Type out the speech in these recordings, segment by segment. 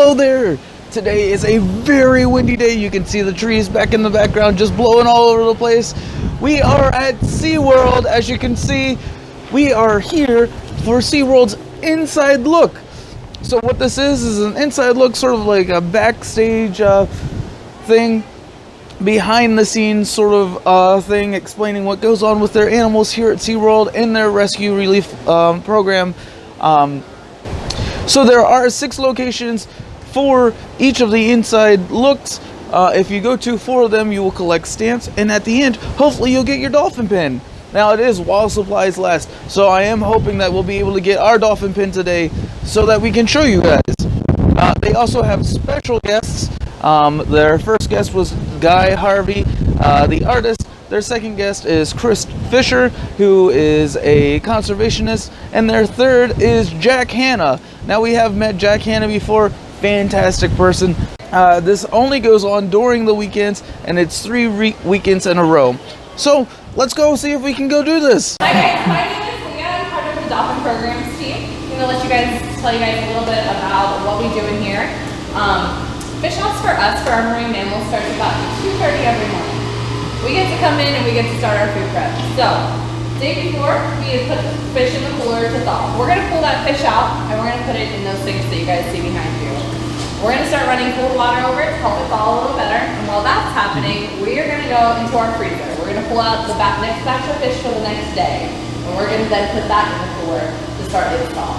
Hello there! Today is a very windy day. You can see the trees back in the background just blowing all over the place. We are at SeaWorld. As you can see, we are here for SeaWorld's inside look. So what this is an inside look, sort of like a backstage thing, behind the scenes sort of thing, explaining what goes on with their animals here at SeaWorld in their rescue relief program. So there are 6 locations for each of the inside looks. If you go to 4 of them, you will collect stamps, and at the end, hopefully you'll get your dolphin pin. Now it is while supplies last, so I am hoping that we'll be able to get our dolphin pin today so that we can show you guys. They also have special guests. Their first guest was Guy Harvey, the artist. Their second guest is Chris Fisher, who is a conservationist, and their third is Jack Hanna. Now, we have met Jack Hanna before. Fantastic person. This only goes on during the weekends, and it's 3 weekends in a row. So let's go see if we can go do this. Hi guys, my name is Leah. I'm part of the Dolphin Programs team. I'm going to tell you guys a little bit about what we do in here. Fish ops for us, for our marine mammals, starts about 2:30 every morning. We get to come in and we get to start our food prep. So, day before, we put the fish in the cooler to thaw. We're going to pull that fish out and we're going to put it in those things that you guys see behind you. We're going to start running cold water over it to help it thaw a little better. And while that's happening, we are going to go into our freezer. We're going to pull out the next batch of fish for the next day. And we're going to then put that in the cooler to start its thaw.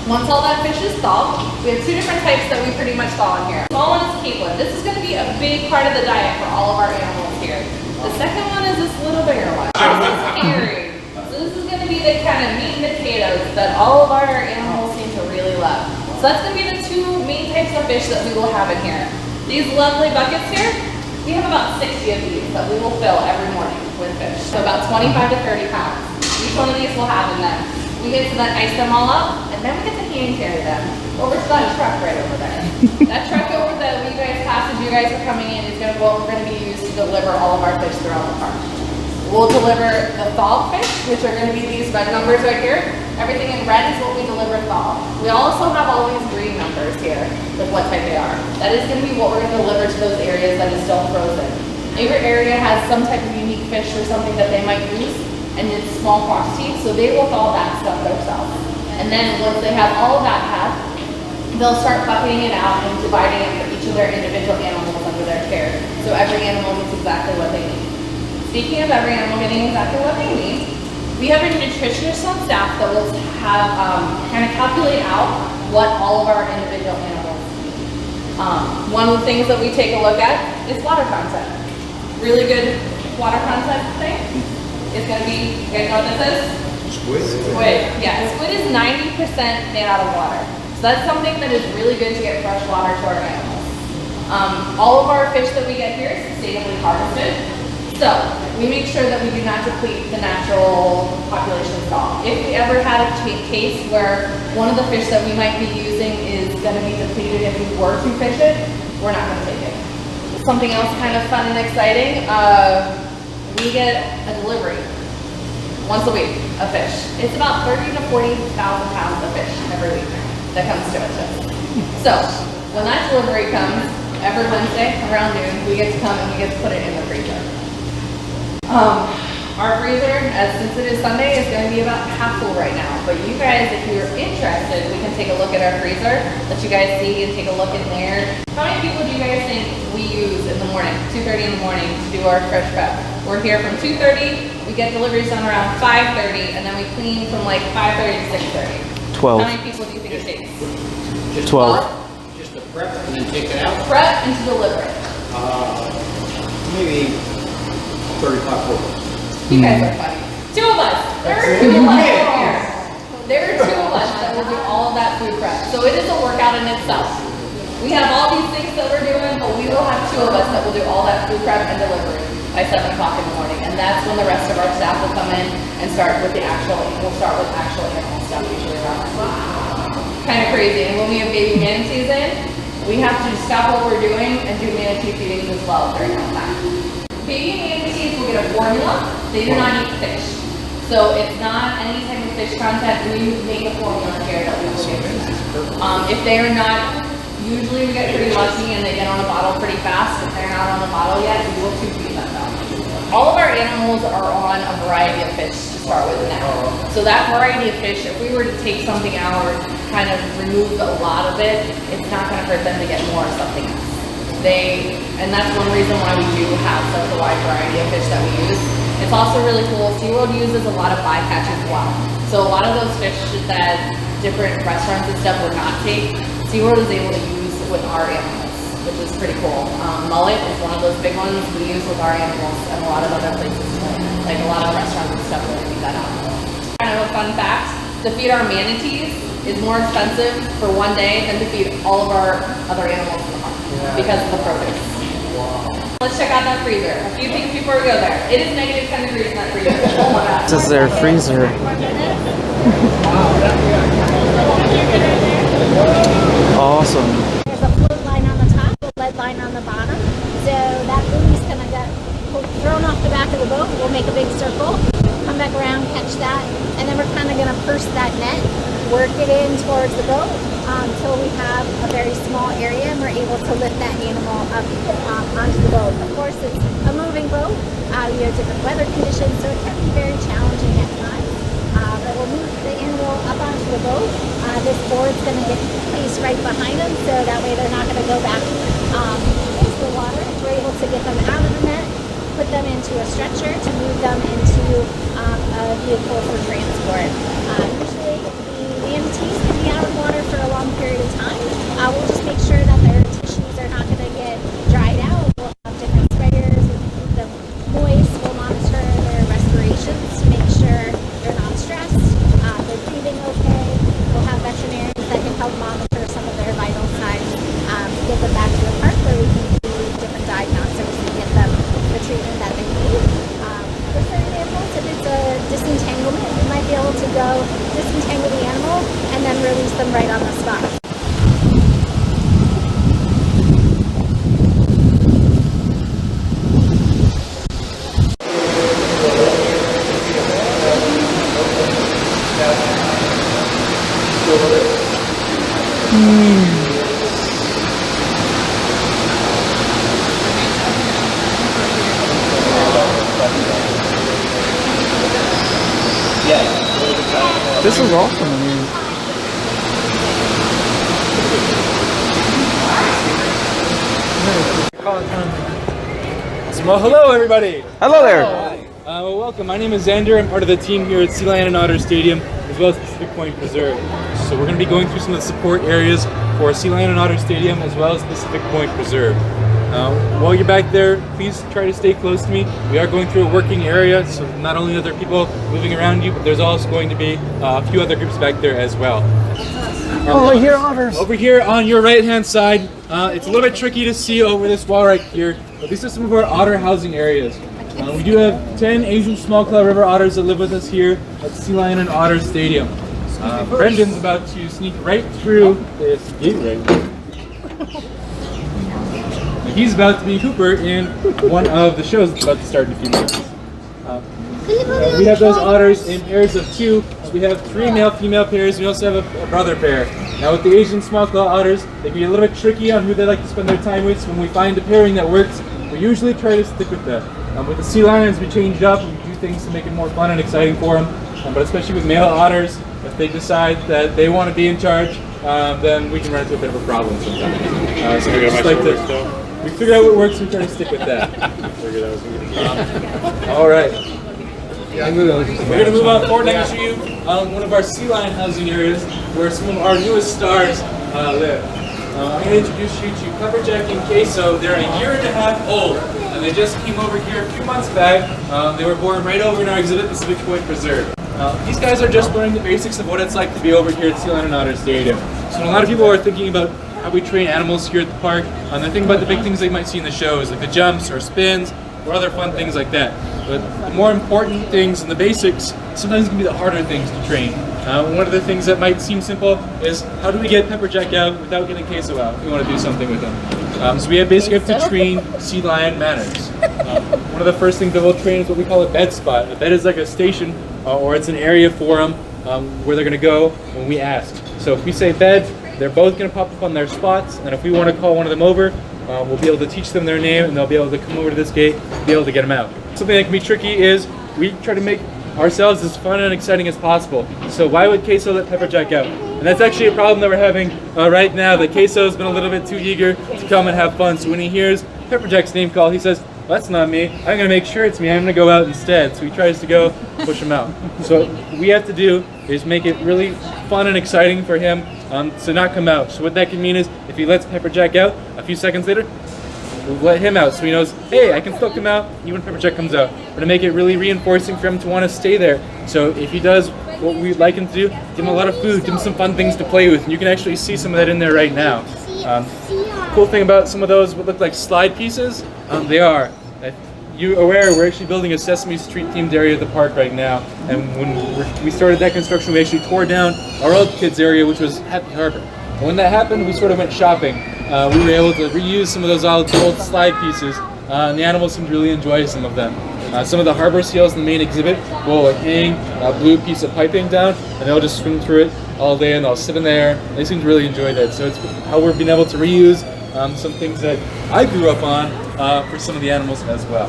Once all that fish is thawed, we have 2 different types that we pretty much thaw in here. The small one is capelin. This is going to be a big part of the diet for all of our animals here. The second one is this little bigger one. This is airy. So this is going to be the kind of meat and potatoes that all of our animals seem to really love. So that's going to be the 2 main types of fish that we will have in here. These lovely buckets here, we have about 60 of these that we will fill every morning with fish. So about 25 to 30 pounds. Each one of these will have in them. We get to then ice them all up, and then we get to hand carry them over to that truck right over there. That truck over that you guys passed as you guys are coming in is going to be used to deliver all of our fish throughout the park. We'll deliver the thawed fish, which are going to be these red numbers right here. Everything in red is what we deliver thawed. We also have all these green numbers here with what type they are. That is going to be what we're going to deliver to those areas that is still frozen. Every area has some type of unique fish or something that they might use, and it's small quantities, so they will thaw that stuff themselves. And then once they have all of that had, they'll start bucketing it out and dividing it for each of their individual animals under their care. So every animal gets exactly what they need. Speaking of every animal getting exactly what they need, we have a nutritionist on staff that will have kind of calculate out what all of our individual animals need. One of the things that we take a look at is water content. Really good water content thing. It's going to be, you guys know what this is? Squid. Yeah, squid is 90% made out of water. So that's something that is really good to get fresh water to our animals. All of our fish that we get here is sustainably harvested. So we make sure that we do not deplete the natural population at all. If we ever had a case where one of the fish that we might be using is going to be depleted if we were to fish it, we're not going to take it. Something else kind of fun and exciting, we get a delivery once a week of fish. It's about 30,000 to 40,000 pounds of fish every week that comes to us. So when that delivery comes every Wednesday around noon, we get to come and we get to put it in the freezer. Our freezer, since it is Sunday, is going to be about half full right now. But you guys, if you're interested, we can take a look at our freezer, let you guys see and take a look in there. How many people do you guys think we use in the morning, 2:30 in the morning, to do our fresh prep? We're here from 2:30, we get deliveries done around 5:30, and then we clean from like 5:30 to 6:30. 12. How many people do you think it takes? Just 12. Just to prep and then take it out? Prep and to deliver it. Maybe 35, 40. You guys are funny. 2 of us. There are 2 of us here. There are 2 of us that will do all of that food prep. So it is a workout in itself. We have all these things that we're doing, but we will have 2 of us that will do all that food prep and delivery by 7 o'clock in the morning. And that's when the rest of our staff will come in and start with we'll start with actual animal stuff usually around. Kind of crazy. And when we have baby manatees in, we have to stop what we're doing and do manatee feedings as well during that time. Baby manatees will get a formula. They do not eat fish. So it's not any type of fish content. We make a formula here that we will give them. If they are not Usually we get pretty lucky and they get on a bottle pretty fast. If they're not on the bottle yet, we will tube feed them though. All of our animals are on a variety of fish to start with now. So that variety of fish, if we were to take something out or kind of remove a lot of it, it's not going to hurt them to get more of something else. And that's one reason why we do have such a wide variety of fish that we use. It's also really cool. SeaWorld uses a lot of bycatch as well. So a lot of those fish that different restaurants and stuff would not take, SeaWorld is able to use with our animals, which is pretty cool. Mullet is one of those big ones we use with our animals, and a lot of other places too. Like a lot of restaurants and stuff will leave that out. Kind of a fun fact, to feed our manatees is more expensive for one day than to feed all of our other animals in the park because of the produce. Wow. Let's check out that freezer. A few things before we go there. It is negative 10 degrees in that freezer. Oh my god. This is their freezer. Awesome. There's a float line on the top, a lead line on the bottom. So that buoy's gonna get thrown off the back of the boat. We'll make a big circle, come back around, catch that, and then we're kind of gonna purse that net, work it in towards the boat until we have a very small area and we're able to lift that animal up onto the boat. Of course, it's a moving boat. We have different weather conditions, so it can be very challenging at times. But we'll move the animal up onto the boat. This board's going to get placed right behind them, so that way they're not going to go back into the water. We're able to get them out of the net, put them into a stretcher to move them into a vehicle for transport. Usually the manatees can be out of water for a long period of time. We'll just make sure that their tissues are not going to get dried out. We'll have different sprayers. We can keep them moist. We'll monitor their respirations to make sure they're not stressed, they're breathing okay. We'll have veterinarians that can help monitor some of their vital signs, get them back to the park where we can do different diagnostics and get them the treatment that they need. For certain animals, if it's a disentanglement, we might be able to go disentangle the animal and then release them right on the spot. This is awesome. I mean, Well, hello everybody. hello there. Well, welcome. My name is Xander. I'm part of the team here at Sea Lion and Otter Stadium, as well as Pacific Point Preserve. So we're going to be going through some of the support areas for Sea Lion and Otter Stadium, as well as Pacific Point Preserve. While you're back there, please try to stay close to me. We are going through a working area, so not only are there people moving around you, but there's also going to be a few other groups back there as well. Oh, here, otters. Over here on your right-hand side, it's a little bit tricky to see over this wall right here, but these are some of our otter housing areas. We do have 10 Asian small-claw river otters that live with us here at Sea Lion and Otter Stadium. Brendan's about to sneak right through this gate right here. He's about to be Cooper in one of the shows that's about to start in a few minutes. We have those otters in pairs of 2. So we have 3 male-female pairs. We also have a brother pair. Now with the Asian small-claw otters, they can be a little bit tricky on who they like to spend their time with. So when we find a pairing that works, we usually try to stick with that. With the sea lions, we change up and we do things to make it more fun and exciting for them. But especially with male otters, if they decide that they want to be in charge, then we can run into a bit of a problem sometimes. So we just like to. We figured out what works, we try to stick with that. All right. We're going to move on forward and show you one of our sea lion housing areas where some of our newest stars live. I'm going to introduce you to Pepperjack and Queso. They're a 1.5 years old, and they just came over here a few months back. They were born right over in our exhibit, Pacific Point Preserve. These guys are just learning the basics of what it's like to be over here at Sea Lion and Otter Stadium. So a lot of people are thinking about how we train animals here at the park, and they're thinking about the big things they might see in the shows, like the jumps or spins or other fun things like that. But the more important things and the basics sometimes can be the harder things to train. One of the things that might seem simple is how do we get Pepperjack out without getting Queso out if we want to do something with him. So we basically have to train sea lion manners. One of the first things that we'll train is what we call a bed spot. A bed is like a station or it's an area for them where they're going to go when we ask. So if we say bed, they're both going to pop up on their spots, and if we want to call one of them over, we'll be able to teach them their name, and they'll be able to come over to this gate, be able to get them out. Something that can be tricky is we try to make ourselves as fun and exciting as possible. So why would Queso let Pepperjack out? And that's actually a problem that we're having right now. That Queso's been a little bit too eager to come and have fun. So when he hears Pepperjack's name call, he says, well, that's not me. I'm going to make sure it's me. I'm going to go out instead. So he tries to go push him out. So what we have to do is make it really fun and exciting for him to not come out. So what that can mean is if he lets Pepperjack out, a few seconds later, we'll let him out so he knows, hey, I can still come out even when Pepperjack comes out. We're going to make it really reinforcing for him to want to stay there. So if he does what we'd like him to do, give him a lot of food, give him some fun things to play with. And you can actually see some of that in there right now. Cool thing about some of those what look like slide pieces, they are. You aware we're actually building a Sesame Street themed area of the park right now. And when we started that construction, we actually tore down our old kids area, which was Happy Harbor. And when that happened, we sort of went shopping. We were able to reuse some of those old slide pieces, and the animals seemed to really enjoy some of them. Some of the harbor seals in the main exhibit will hang a blue piece of piping down, and they'll just swim through it all day, and they'll sit in there. They seem to really enjoy that. So it's how we're being able to reuse some things that I grew up on for some of the animals as well.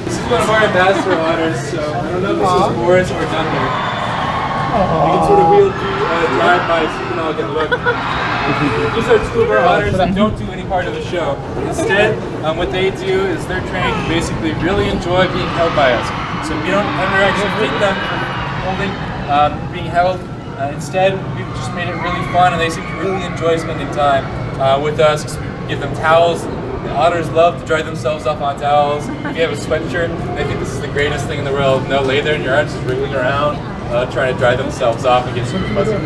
This is one of our ambassador otters, so I don't know if this is Boris or Dunder. You can sort of wheel drive by so you can all get a look. These are two of our otters that don't do any part of the show. Instead, what they do is they're trained to basically really enjoy being held by us. So we don't ever actually feed them from holding, being held. Instead, we've just made it really fun, and they seem to really enjoy spending time with us. We give them towels. The otters love to dry themselves off on towels. If you have a sweatshirt, they think this is the greatest thing in the world. And they'll lay there in your arms, just wriggling around, trying to dry themselves off and get super fuzzy.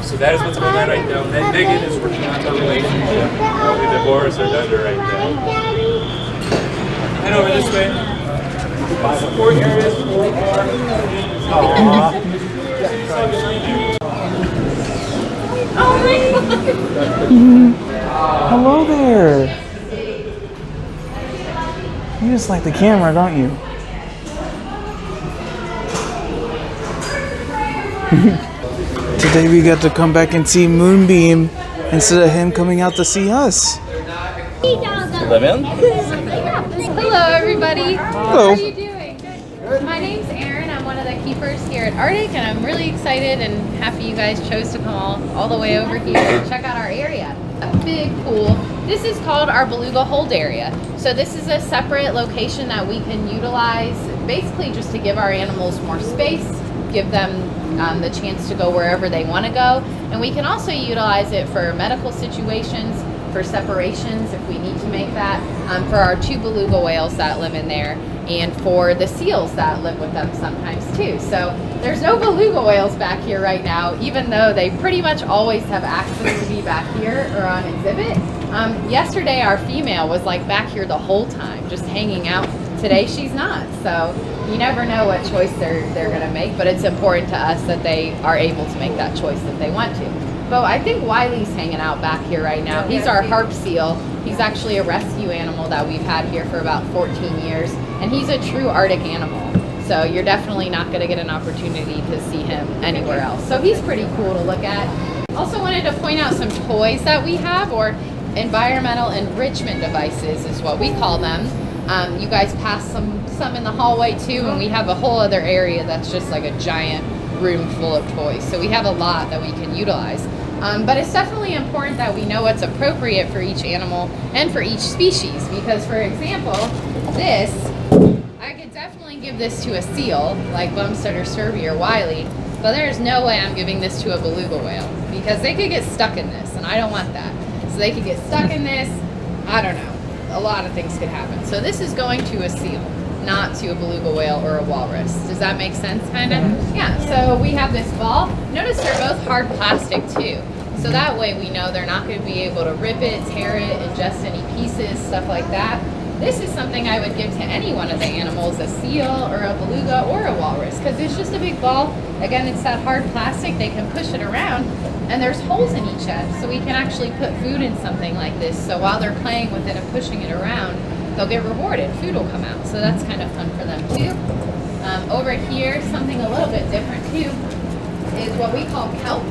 So that is what's going on right now. And then Megan is working on the relationship with Boris or Dunder right there. Head over this way. Support areas for Hello there. You just like the camera, don't you? Today we got to come back and see Moonbeam instead of him coming out to see us. Laughin? Hello, everybody. Hello. How are you doing? My name's Erin. I'm one of the keepers here at Arctic, and I'm really excited and happy you guys chose to come all the way over here and check out our area. A big pool. This is called our beluga hold area. So this is a separate location that we can utilize basically just to give our animals more space, give them the chance to go wherever they want to go. And we can also utilize it for medical situations, for separations if we need to make that, for our 2 beluga whales that live in there, and for the seals that live with them sometimes too. So there's no beluga whales back here right now, even though they pretty much always have access to be back here or on exhibit. Yesterday our female was like back here the whole time, just hanging out. Today she's not, so you never know what choice they're gonna make, but it's important to us that they are able to make that choice if they want to. But I think Wiley's hanging out back here right now. He's our harp seal. He's actually a rescue animal that we've had here for about 14 years, and he's a true Arctic animal. So you're definitely not gonna get an opportunity to see him anywhere else. So he's pretty cool to look at. Also wanted to point out some toys that we have, or environmental enrichment devices is what we call them. You guys passed some in the hallway too, and we have a whole other area that's just like a giant room full of toys. So we have a lot that we can utilize. But it's definitely important that we know what's appropriate for each animal and for each species, because for example, this, I could definitely give this to a seal like Bumstead or Sturvey or Wiley, but there's no way I'm giving this to a beluga whale because they could get stuck in this, and I don't want that. So they could get stuck in this, I don't know, a lot of things could happen. So this is going to a seal, not to a beluga whale or a walrus. Does that make sense, kind of? Yeah, so we have this ball. Notice they're both hard plastic too. So that way we know they're not going to be able to rip it, tear it, ingest any pieces, stuff like that. This is something I would give to any one of the animals, a seal or a beluga or a walrus, because it's just a big ball. Again, it's that hard plastic. They can push it around, and there's holes in each end, so we can actually put food in something like this. So while they're playing with it and pushing it around, they'll get rewarded. Food will come out, so that's kind of fun for them too. Over here, something a little bit different too, is what we call kelp.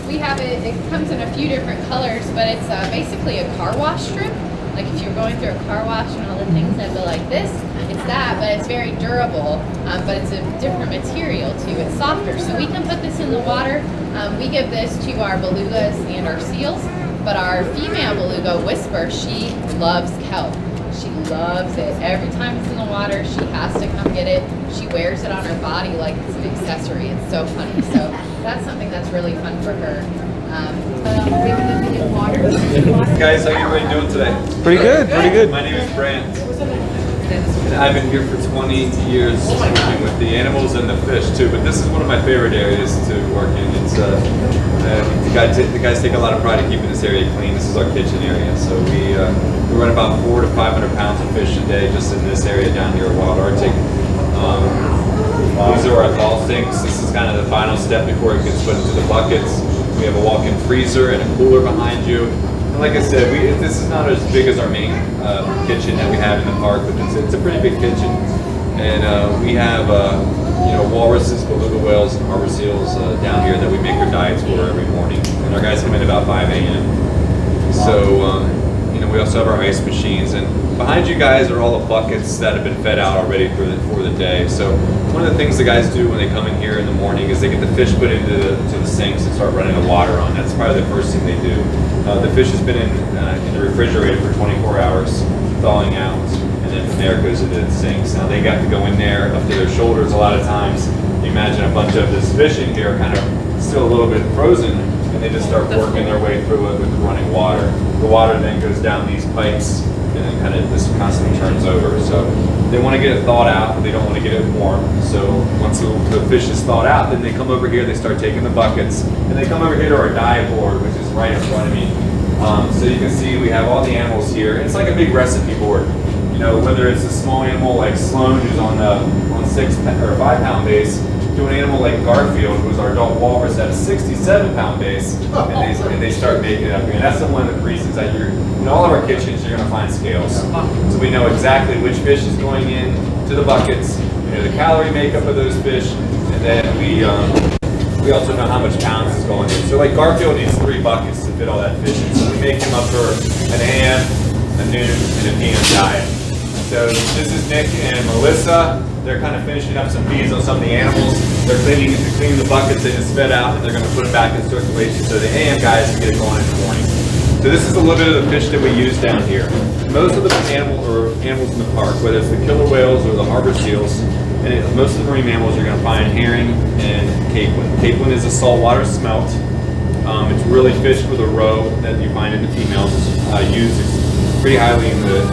We have it, it comes in a few different colors, but it's basically a car wash strip. Like if you're going through a car wash and all the things that go like this, it's that, but it's very durable, but it's a different material too. It's softer, so we can put this in the water. We give this to our belugas and our seals, but our female beluga, Whisper, she loves kelp. She loves it. Every time it's in the water, she has to come get it. She wears it on her body like it's an accessory. It's so funny. So that's something that's really fun for her. Giving them the water. Guys, how you everybody doing today? Pretty good, pretty good. My name is Brant, and I've been here for 20 years working with the animals and the fish too, but this is one of my favorite areas to work in. It's the guys take a lot of pride in keeping this area clean. This is our kitchen area, so we run about 400 to 500 pounds of fish a day just in this area down here at Wild Arctic. These are our thaw sinks. This is kind of the final step before it gets put into the buckets. We have a walk-in freezer and a cooler behind you. And like I said, this is not as big as our main kitchen that we have in the park, but it's a pretty big kitchen. And we have walruses, beluga whales, and harbor seals down here that we make our diets for every morning. And our guys come in about 5 a.m. So we also have our ice machines, and behind you guys are all the buckets that have been fed out already for the day. So one of the things the guys do when they come in here in the morning is they get the fish put into the sinks and start running the water on. That's probably the first thing they do. The fish has been in the refrigerator for 24 hours, thawing out, and then from there it goes into the sinks. Now they got to go in there up to their shoulders a lot of times. You imagine a bunch of this fish in here kind of still a little bit frozen, and they just start working their way through it with the running water. The water then goes down these pipes, and then kind of this constantly turns over. So they want to get it thawed out, but they don't want to get it warm. So once the fish is thawed out, then they come over here, they start taking the buckets, and they come over here to our diet board, which is right in front of me. So you can see we have all the animals here. It's like a big recipe board. Whether it's a small animal like Sloan, who's on 6 or 5 pound base, to an animal like Garfield, who's our adult walrus at a 67-pound base, and they start making it up here. And that's one of the reasons that in all of our kitchens, you're going to find scales. So we know exactly which fish is going in to the buckets, the calorie makeup of those fish, and then we also know how much pounds is going in. So like Garfield needs 3 buckets to fit all that fish in. So we make him up for an AM, a noon, and a PM diet. So this is Nick and Melissa. They're kind of finishing up some feeds on some of the animals. They're cleaning the buckets they just fed out, and they're going to put it back in circulation so the AM guys can get it going in the morning. So this is a little bit of the fish that we use down here. Most of the animals in the park, whether it's the killer whales or the harbor seals, and most of the marine mammals, you're going to find herring and capelin. Capelin is a saltwater smelt. It's really fished with a roe that you find in the females. Used pretty highly in the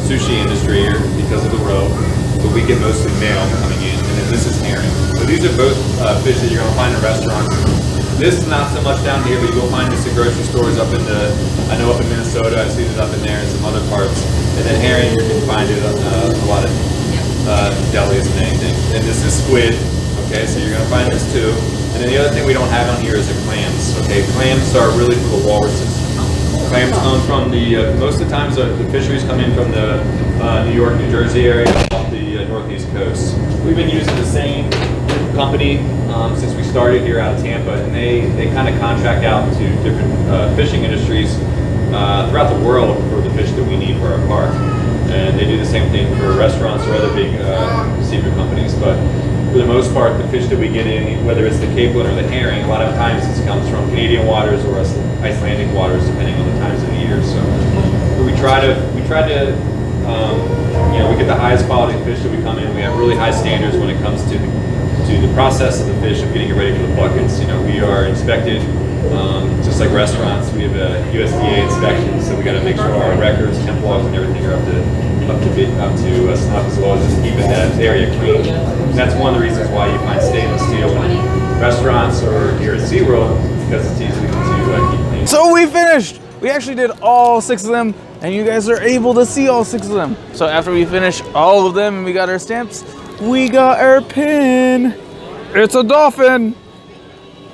sushi industry here because of the roe. But we get mostly male coming in, and then this is herring. So these are both fish that you're going to find in restaurants. This is not so much down here, but you will find this in grocery stores up in I know up in Minnesota, I've seen it up in there and some other parts. And then herring, you can find it a lot of delis and anything. And this is squid, okay, so you're going to find this too. And then the other thing we don't have on here is the clams, okay. Clams are really for the walruses. Clams come from most of the times the fisheries come in from the New York, New Jersey area off the northeast coast. We've been using the same company since we started here out of Tampa, and they kind of contract out to different fishing industries throughout the world for the fish that we need for our park. And they do the same thing for restaurants or other big seafood companies. But for the most part, the fish that we get in, whether it's the capelin or the herring, a lot of times this comes from Canadian waters or Icelandic waters, depending on the times of the year. So we try to we get the highest quality fish that we come in. We have really high standards when it comes to the process of the fish of getting it ready for the buckets. We are inspected just like restaurants. We have a USDA inspection, so we got to make sure our records, temp logs, and everything are up to snuff, as well as just keeping that area clean. And that's one of the reasons why you find stainless steel in restaurants or here at SeaWorld, because it's easy to keep clean. So we finished. We actually did all 6 of them, and you guys are able to see all 6 of them. So after we finish all of them and we got our stamps, we got our pin. It's a dolphin.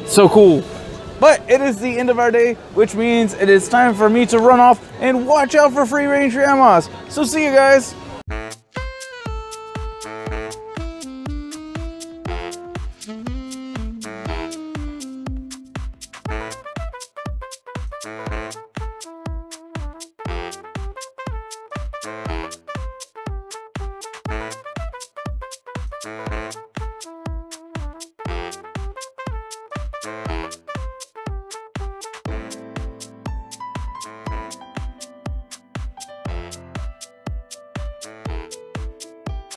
So cool. But it is the end of our day, which means it is time for me to run off and watch out for free-range grandmas. So see you guys. Bye.